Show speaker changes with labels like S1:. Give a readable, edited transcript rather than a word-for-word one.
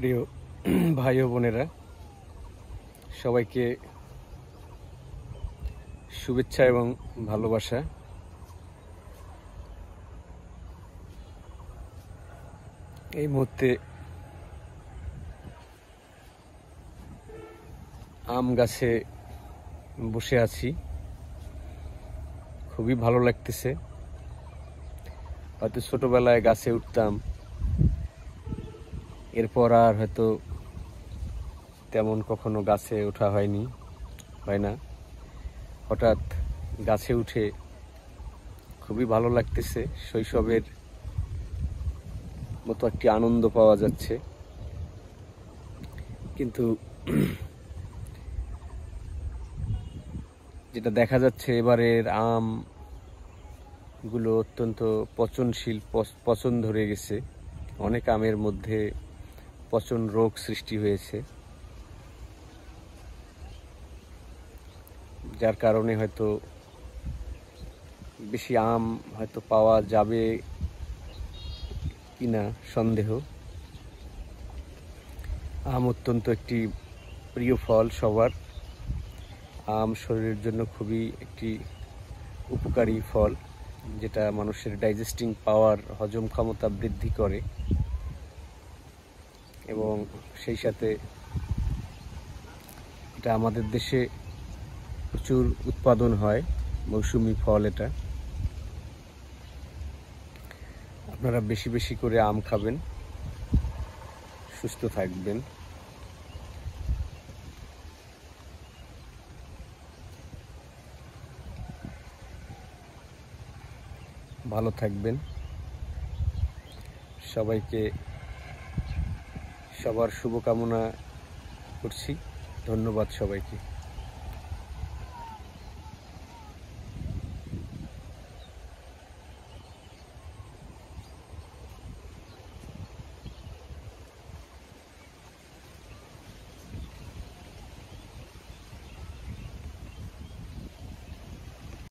S1: প্রিয় ভাই ও বোনেরা, সবাইকে শুভেচ্ছা এবং ভালোবাসা। এই মুহূর্তে আম গাছে বসে আছি, খুবই ভালো লাগতেছে। হয়তো ছোটবেলায় গাছে উঠতাম, এরপর আর হয়তো তেমন কখনো গাছে ওঠা হয় না। হঠাৎ গাছে উঠে খুবই ভালো লাগতেছে, শৈশবের মতো একটি আনন্দ পাওয়া যাচ্ছে। কিন্তু যেটা দেখা যাচ্ছে, এবারের আমগুলো অত্যন্ত পচনশীল, পচন ধরে গেছে। অনেক আমের মধ্যে পচন রোগ সৃষ্টি হয়েছে, যার কারণে হয়তো বেশি আম হয়তো পাওয়া যাবে কিনা সন্দেহ। আম অত্যন্ত একটি প্রিয় ফল সবার। আম শরীরের জন্য খুবই একটি উপকারী ফল, যেটা মানুষের ডাইজেস্টিং পাওয়ার, হজম ক্ষমতা বৃদ্ধি করে, এবং সেই সাথে এটা আমাদের দেশে প্রচুর উৎপাদন হয়, মৌসুমী ফল এটা। আপনারা বেশি বেশি করে আম খাবেন, সুস্থ থাকবেন। ভালো থাকবেন। সবাইকে সবার শুভকামনা করছি। ধন্যবাদ সবাইকে।